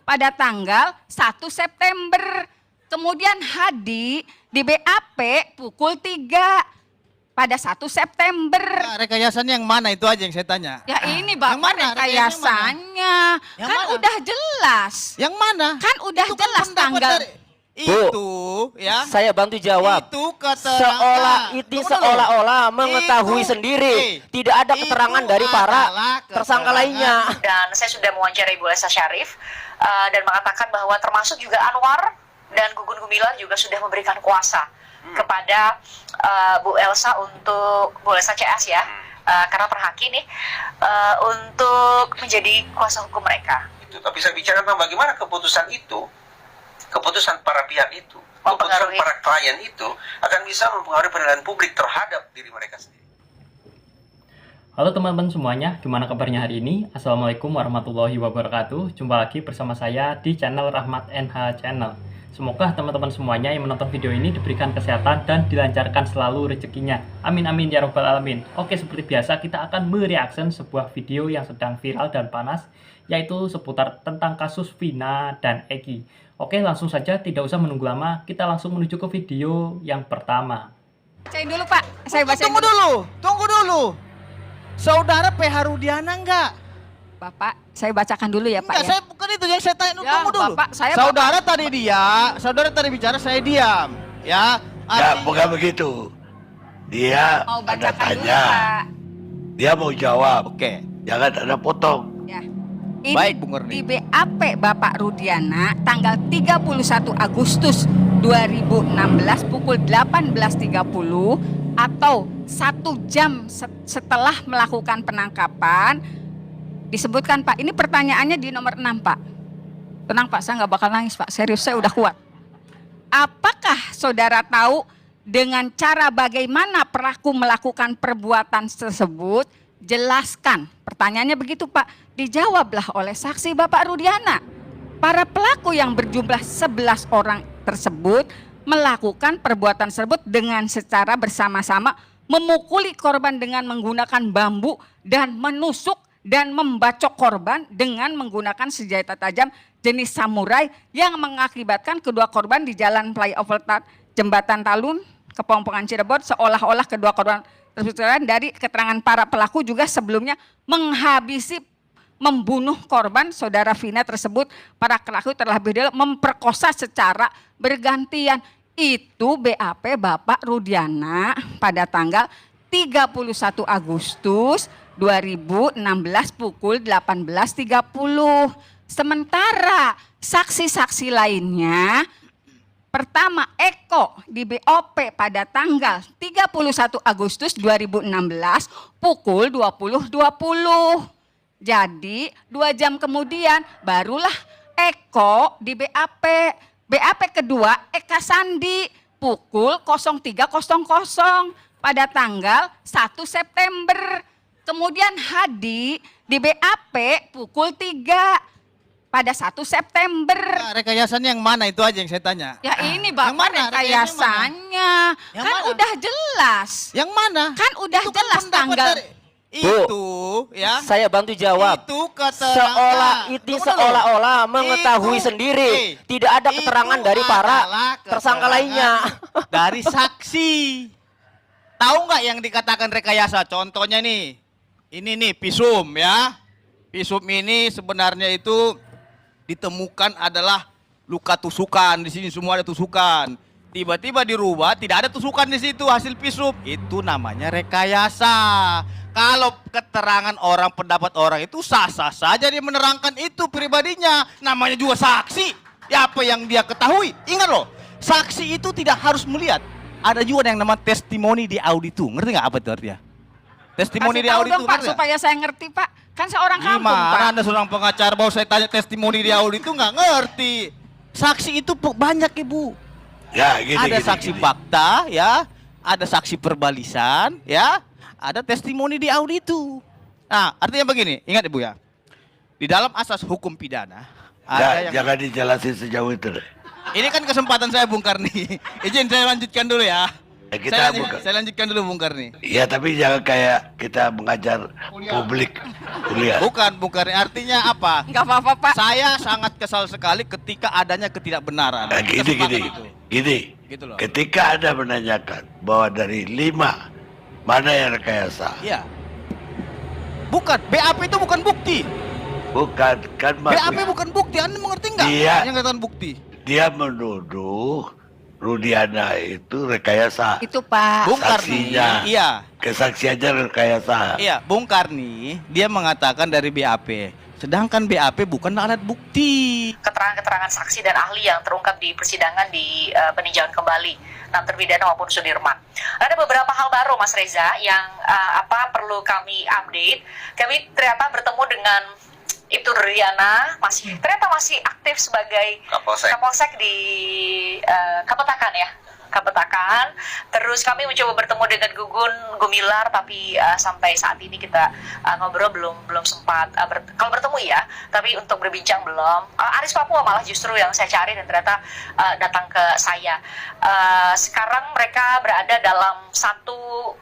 pada tanggal 1 September. Kemudian Hadi di BAP pukul 3 pada 1 September. Nah, rekayasanya yang mana itu aja yang saya tanya. Ya ini Bapak rekayasanya. Kan mana? udah jelas. Yang mana? Kan udah Itu jelas pendapat tanggal. Itu ya. Saya bantu jawab. Itu keterangan. Seolah-olah mengetahui sendiri. Tidak ada keterangan dari para tersangka lainnya. Dan saya sudah mewawancarai Bu Elsa Syarif dan mengatakan bahwa termasuk juga Anwar dan Gugun Gumilang juga sudah memberikan kuasa kepada Bu Elsa untuk Bu Elsa CS ya, karena perhaki nih untuk menjadi kuasa hukum mereka. Itu, tapi saya bicara tentang bagaimana keputusan itu, keputusan para pihak itu, keputusan para klien itu akan bisa mempengaruhi penilaian publik terhadap diri mereka sendiri. Halo teman-teman semuanya, gimana kabarnya hari ini? Assalamualaikum warahmatullahi wabarakatuh. Jumpa lagi bersama saya di channel Rahmat NH Channel. Semoga teman-teman semuanya yang menonton video ini diberikan kesehatan dan dilancarkan selalu rezekinya. Amin amin ya robbal alamin. Oke, seperti biasa kita akan mereaction sebuah video yang sedang viral dan panas, yaitu seputar tentang kasus Vina dan Eki. Oke, langsung saja tidak usah menunggu lama, kita langsung menuju ke video yang pertama. Bacain dulu Pak, saya bacain Tunggu dulu. Saudara PH Rudiana enggak? Bapak, saya bacakan dulu ya Pak Enggak, ya. saya bukan itu yang saya tanya. Ya, Tunggu dulu. Bapak, Saudara tadi bicara, saya diam. Ya. Ya, bukan begitu. Dia Mau ada bacakan dulu tanya. Pak. Dia mau jawab. Oke. Jangan ada potong. Ya. Ini Baik, Bung Erni. di BAP Bapak Rudiana tanggal 31 Agustus 2016 pukul 18.30 atau 1 jam setelah melakukan penangkapan. Disebutkan Pak, ini pertanyaannya di nomor 6 Pak. Tenang Pak, saya nggak bakal nangis Pak, serius saya udah kuat. Apakah saudara tahu dengan cara bagaimana pelaku melakukan perbuatan tersebut? Jelaskan. Pertanyaannya begitu Pak, dijawablah oleh saksi Bapak Rudiana. Para pelaku yang berjumlah 11 orang tersebut melakukan perbuatan tersebut dengan secara bersama-sama memukuli korban dengan menggunakan bambu dan menusuk dan membacok korban dengan menggunakan senjata tajam jenis samurai yang mengakibatkan kedua korban di jalan flyover Jembatan Talun, Kepompongan Cirebon, seolah-olah kedua korban tersebut dari keterangan para pelaku juga sebelumnya membunuh korban saudara Vina tersebut. Para pelaku terlebih dahulu memperkosa secara bergantian. Itu BAP Bapak Rudiana pada tanggal 31 Agustus 2016 pukul 18.30. Sementara saksi-saksi lainnya, pertama Eko di BOP pada tanggal 31 Agustus 2016 pukul 20.20. Jadi 2 jam kemudian barulah Eko di BAP. BAP kedua Eka Sandi pukul 03.00 pada tanggal 1 September. Kemudian Hadi di BAP pukul 3 pada 1 September. Nah, rekayasanya yang mana itu aja yang saya tanya. Ya ini Bapak rekayasanya. Kan udah jelas. Yang mana? Kan udah jelas tanggal. Itu ya. Saya bantu jawab. Itu keterangan. Seolah-olah mengetahui sendiri. Tidak ada keterangan dari para tersangka lainnya. Dari saksi. Tahu nggak yang dikatakan rekayasa? Contohnya nih. Ini nih pisum ya. Pisum ini sebenarnya itu ditemukan adalah luka tusukan. Di sini semua ada tusukan. Tiba-tiba dirubah, tidak ada tusukan di situ hasil pisum. Itu namanya rekayasa. Kalau keterangan orang, pendapat orang itu sah-sah saja dia menerangkan itu pribadinya. Namanya juga saksi. Ya apa yang dia ketahui. Ingat loh, saksi itu tidak harus melihat. Ada juga yang namanya testimoni di auditu. Ngerti nggak apa itu artinya? Testimoni di auditu Pak, supaya saya ngerti Pak. Kan seorang kampung Pak. Gimana Anda seorang pengacara bahwa saya tanya testimoni di auditu nggak ngerti. Saksi itu banyak Ibu. Ya, gini, Ada saksi fakta ya, ada saksi perbalisan ya, ada testimoni di auditu. Nah, artinya begini, ingat Ibu ya. Di dalam asas hukum pidana ada yang... Jangan dijelasin sejauh itu deh. Ini kan kesempatan saya Bung Karni. Izin saya lanjutkan dulu ya. Saya lanjutkan dulu Bung Karni. Ya tapi jangan kayak kita mengajar publik kuliah. Bukan Bung Karni, artinya apa? Nggak apa-apa Pak. Saya sangat kesal sekali ketika adanya ketidakbenaran. Nah, Kita sepakat itu. gini. Gitu loh. Ketika Anda menanyakan bahwa dari 5 mana yang rekayasa? Iya. Bukan, BAP itu bukan bukti. Bukan kan BAP bukan bukti, Anda mengerti nggak? Iya. Yang katakan bukti. dia menuduh Rudiana itu rekayasa. Itu Pak. Bung Karni, Saksinya. iya. Kesaksiannya rekayasa. Iya, Bung Karni, dia mengatakan dari BAP. Sedangkan BAP bukan alat bukti. Keterangan-keterangan saksi dan ahli yang terungkap di persidangan di peninjauan kembali enam terpidana maupun Sudirman. Ada beberapa hal baru Mas Reza yang perlu kami update. Kami ternyata bertemu dengan Ibtu Rudiana ternyata masih aktif sebagai Kapolsek di Kapetakan ya. Kapetakan. Terus kami mencoba bertemu dengan Gugun Gumilar, tapi sampai saat ini kita ngobrol belum sempat kalau bertemu ya, tapi untuk berbincang belum. Aris Papua malah justru yang saya cari dan ternyata datang ke saya. Sekarang mereka berada dalam satu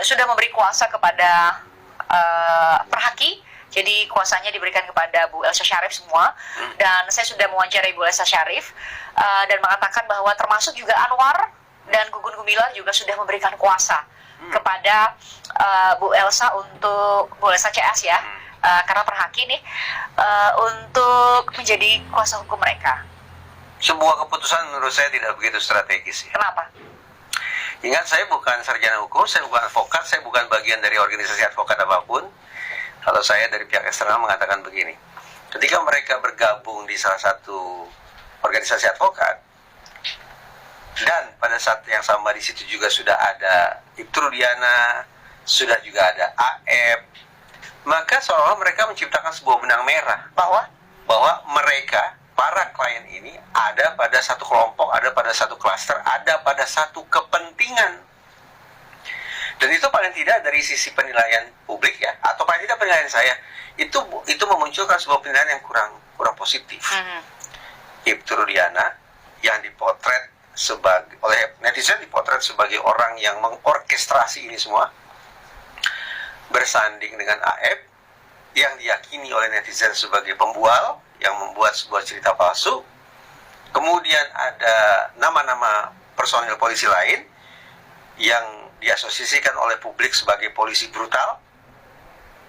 sudah memberi kuasa kepada Perhaki. Jadi kuasanya diberikan kepada Bu Elsa Syarif semua, dan saya sudah mewawancarai Bu Elsa Syarif dan mengatakan bahwa termasuk juga Anwar dan Gugun Gumilar juga sudah memberikan kuasa kepada Bu Elsa untuk Bu Elsa CS ya, karena Perhaki nih untuk menjadi kuasa hukum mereka. Sebuah keputusan menurut saya tidak begitu strategis ya. Kenapa? Ingat, saya bukan sarjana hukum, saya bukan advokat, saya bukan bagian dari organisasi advokat apapun. Kalau saya dari pihak eksternal mengatakan begini, ketika mereka bergabung di salah satu organisasi advokat, dan pada saat yang sama di situ juga sudah ada Ibtu Rudiana, sudah juga ada AF, maka seolah mereka menciptakan sebuah benang merah bahwa mereka, para klien ini ada pada satu kelompok, ada pada satu klaster, ada pada satu kepentingan. Dan itu paling tidak dari sisi penilaian publik ya, atau paling tidak penilaian saya, itu memunculkan sebuah penilaian yang kurang positif. Ibtu Rudiana yang dipotret oleh netizen dipotret sebagai orang yang mengorkestrasi ini semua, bersanding dengan AF yang diyakini oleh netizen sebagai pembual yang membuat sebuah cerita palsu. Kemudian ada nama-nama personil polisi lain yang diasosiasikan oleh publik sebagai polisi brutal,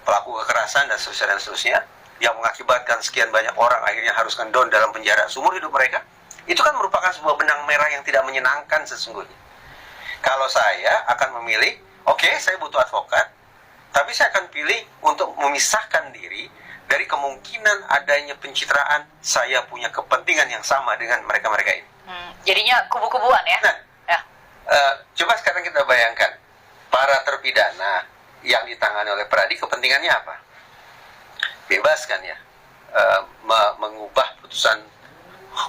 pelaku kekerasan dan seterusnya, yang mengakibatkan sekian banyak orang akhirnya harus ngendon dalam penjara seumur hidup mereka. Itu kan merupakan sebuah benang merah yang tidak menyenangkan sesungguhnya. Kalau saya akan memilih, oke, saya butuh advokat, tapi saya akan pilih untuk memisahkan diri dari kemungkinan adanya pencitraan saya punya kepentingan yang sama dengan mereka-mereka ini. Jadinya kubu-kubuan ya? Nah, coba sekarang kita bayangkan, para terpidana yang ditangani oleh Peradi kepentingannya apa? Bebas kan ya, mengubah putusan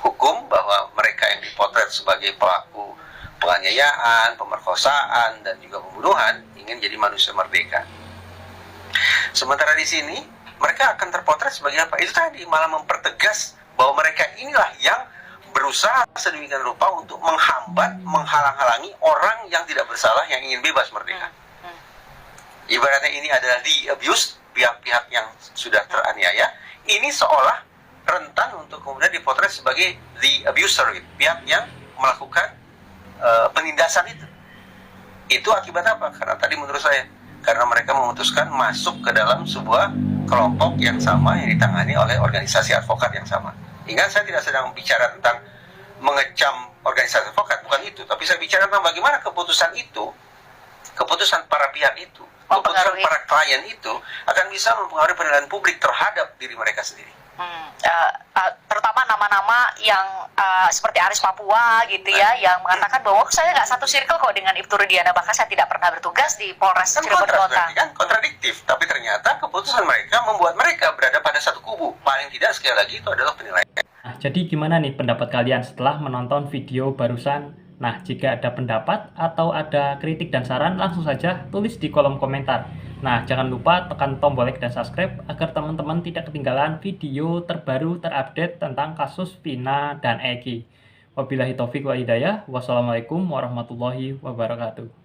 hukum bahwa mereka yang dipotret sebagai pelaku penganiayaan, pemerkosaan, dan juga pembunuhan ingin jadi manusia merdeka. Sementara di sini mereka akan terpotret sebagai apa? Itu tadi malah mempertegas bahwa mereka inilah yang berusaha sedemikian rupa untuk menghambat, menghalang-halangi orang yang tidak bersalah yang ingin bebas merdeka. Ibaratnya ini adalah the abuse, pihak-pihak yang sudah teraniaya, ini seolah rentan untuk kemudian dipotret sebagai the abuser, pihak yang melakukan penindasan itu. Itu akibat apa? Karena tadi menurut saya, karena mereka memutuskan masuk ke dalam sebuah kelompok yang sama yang ditangani oleh organisasi advokat yang sama. Ingat, saya tidak sedang bicara tentang mengecam organisasi advokat, bukan itu. Tapi saya bicara tentang bagaimana keputusan itu, keputusan para pihak itu, keputusan para klien itu akan bisa mempengaruhi penilaian publik terhadap diri mereka sendiri. Terutama nama-nama yang seperti Aris Papua gitu ya, yang mengatakan bahwa saya nggak satu circle kok dengan Ibtu Rudiana, bahkan saya tidak pernah bertugas di Polres Cirebon Kota. Kan kontradiktif, tapi ternyata keputusan mereka membuat mereka berada pada satu kubu. Paling tidak sekali lagi itu adalah penilaian. Nah, jadi gimana nih pendapat kalian setelah menonton video barusan? Nah, jika ada pendapat atau ada kritik dan saran, langsung saja tulis di kolom komentar. Nah, jangan lupa tekan tombol like dan subscribe agar teman-teman tidak ketinggalan video terbaru terupdate tentang kasus Vina dan Eki. Wabillahi taufik wa hidayah. Wassalamualaikum warahmatullahi wabarakatuh.